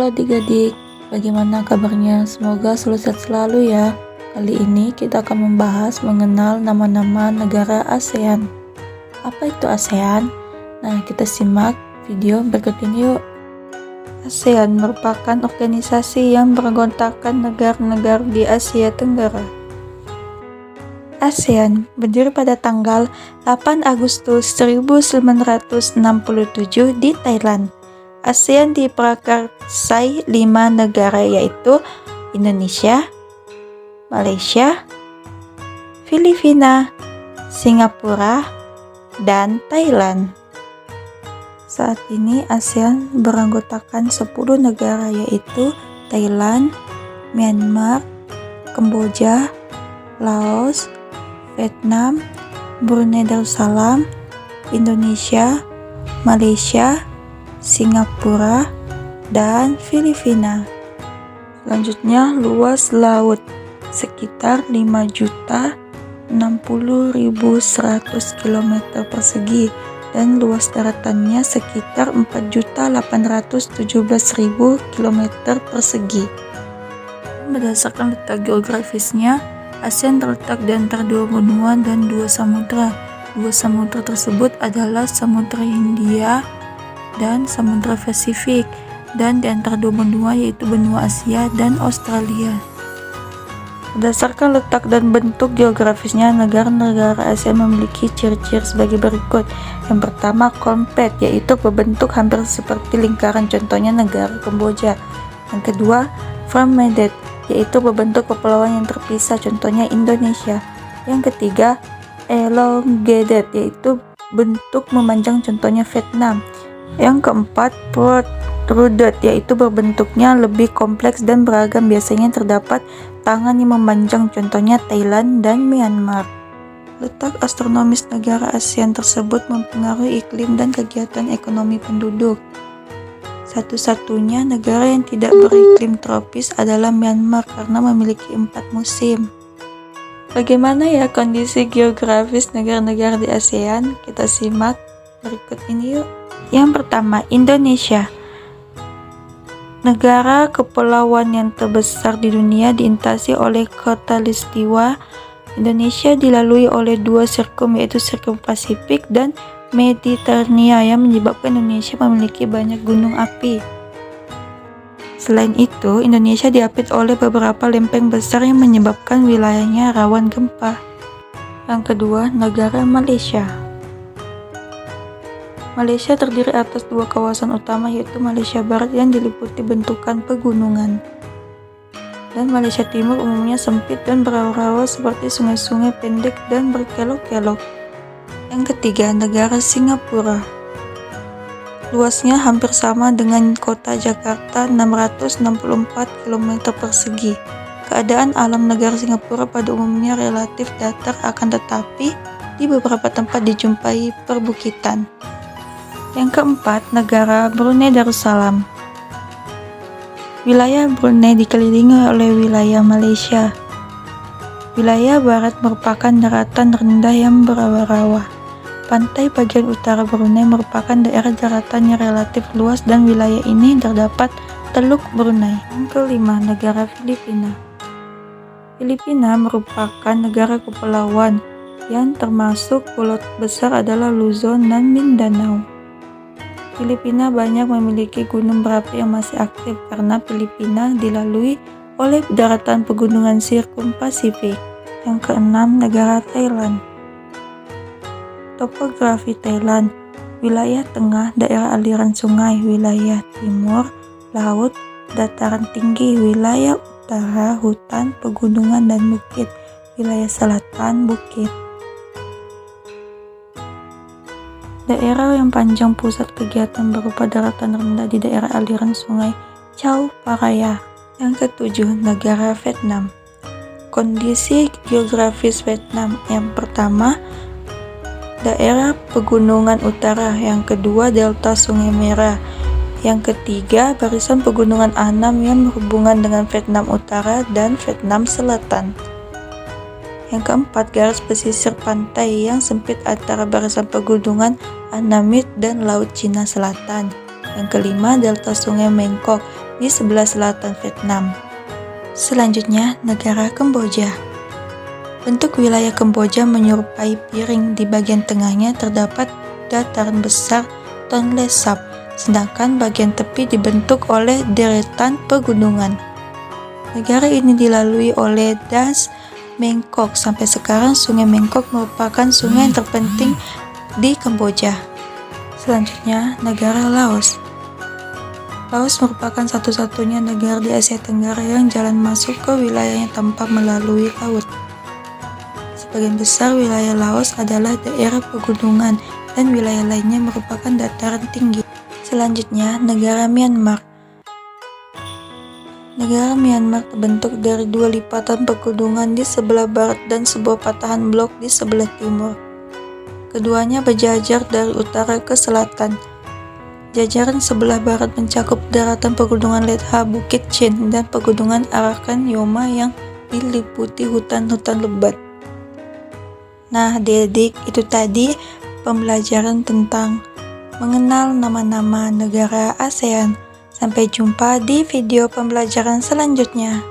Halo adik-adik, bagaimana kabarnya? Semoga selalu sehat selalu ya. Kali ini kita akan membahas mengenal nama-nama negara ASEAN. Apa itu ASEAN? Nah, kita simak video berikut ini yuk. ASEAN merupakan organisasi yang beranggotakan negara-negara di Asia Tenggara. ASEAN berdiri pada tanggal 8 Agustus 1967 di Thailand. ASEAN diprakarsai 5 negara yaitu Indonesia, Malaysia, Filipina, Singapura, dan Thailand. Saat ini ASEAN beranggotakan 10 negara yaitu Thailand, Myanmar, Kamboja, Laos, Vietnam, Brunei Darussalam, Indonesia, Malaysia, Singapura, dan Filipina. Selanjutnya, luas laut sekitar 5.060.100 km persegi dan luas daratannya sekitar 4.817.000 km persegi. Berdasarkan letak geografisnya, ASEAN terletak di antara 2 benua dan 2 samudra. 2 samudra tersebut adalah Samudra Hindia dan Samudra Pasifik, dan di antara 2 benua yaitu benua Asia dan Australia. Berdasarkan letak dan bentuk geografisnya, negara-negara ASEAN memiliki ciri-ciri sebagai berikut. Yang pertama, kompleks, yaitu berbentuk hampir seperti lingkaran, contohnya negara Kamboja. Yang kedua, fragmented, yaitu berbentuk kepulauan yang terpisah, contohnya Indonesia. Yang ketiga, elongated, yaitu bentuk memanjang, contohnya Vietnam. Yang keempat, protruded, yaitu berbentuknya lebih kompleks dan beragam, biasanya terdapat tangan yang memanjang, contohnya Thailand dan Myanmar. Letak astronomis negara ASEAN tersebut mempengaruhi iklim dan kegiatan ekonomi penduduk. Satu-satunya negara yang tidak beriklim tropis adalah Myanmar karena memiliki 4 musim. Bagaimana ya kondisi geografis negara-negara di ASEAN? Kita simak berikut ini yuk. Yang pertama, Indonesia. Negara kepulauan yang terbesar di dunia diintasi oleh khatulistiwa. Indonesia dilalui oleh 2 sirkum, yaitu sirkum Pasifik dan Mediterania, yang menyebabkan Indonesia memiliki banyak gunung api. Selain itu, Indonesia diapit oleh beberapa lempeng besar yang menyebabkan wilayahnya rawan gempa. Yang kedua, negara Malaysia. Malaysia terdiri atas 2 kawasan utama, yaitu Malaysia Barat yang diliputi bentukan pegunungan, dan Malaysia Timur umumnya sempit dan berawa-rawa seperti sungai-sungai pendek dan berkelok-kelok. Yang ketiga, negara Singapura. Luasnya hampir sama dengan kota Jakarta, 664 km persegi. Keadaan alam negara Singapura pada umumnya relatif datar, akan tetapi di beberapa tempat dijumpai perbukitan. Yang keempat, negara Brunei Darussalam. Wilayah Brunei dikelilingi oleh wilayah Malaysia. Wilayah barat merupakan daratan rendah yang berawa-rawa. Pantai bagian utara Brunei merupakan daerah daratan yang relatif luas dan wilayah ini terdapat Teluk Brunei. Yang kelima, negara Filipina. Filipina merupakan negara kepulauan yang termasuk pulau besar adalah Luzon dan Mindanao. Filipina banyak memiliki gunung berapi yang masih aktif karena Filipina dilalui oleh daratan pegunungan sirkum Pasifik. Yang keenam, negara Thailand. Topografi Thailand. Wilayah tengah, daerah aliran sungai. Wilayah timur, laut, dataran tinggi. Wilayah utara, hutan, pegunungan, dan bukit. Wilayah selatan, bukit. Daerah yang panjang pusat kegiatan berupa daratan rendah di daerah aliran sungai Chao Phraya. Yang ketujuh, negara Vietnam. Kondisi geografis Vietnam. Yang pertama, daerah pegunungan utara. Yang kedua, delta Sungai Merah. Yang ketiga, barisan pegunungan Annam yang berhubungan dengan Vietnam Utara dan Vietnam Selatan. Yang keempat, garis pesisir pantai yang sempit antara barisan pegunungan Annamite dan Laut Cina Selatan. Yang kelima, delta Sungai Mekong di sebelah selatan Vietnam. Selanjutnya, negara Kamboja. Bentuk wilayah Kamboja menyerupai piring. Di bagian tengahnya terdapat dataran besar Tonle Sap, sedangkan bagian tepi dibentuk oleh deretan pegunungan. Negara ini dilalui oleh Das Mekong. Sampai sekarang, Sungai Mekong merupakan sungai yang terpenting di Kamboja. Selanjutnya, negara Laos. Laos merupakan satu-satunya negara di Asia Tenggara yang jalan masuk ke wilayahnya tanpa melalui laut. Sebagian besar wilayah Laos adalah daerah pegunungan dan wilayah lainnya merupakan dataran tinggi. Selanjutnya, negara Myanmar. Negara Myanmar terbentuk dari dua lipatan pegunungan di sebelah barat dan sebuah patahan blok di sebelah timur. Keduanya berjajar dari utara ke selatan. Jajaran sebelah barat mencakup daratan pegunungan Letha, Bukit Chen, dan pegunungan Arakan Yoma yang diliputi hutan-hutan lebat. Nah, adik-adik, itu tadi pembelajaran tentang mengenal nama-nama negara ASEAN. Sampai jumpa di video pembelajaran selanjutnya.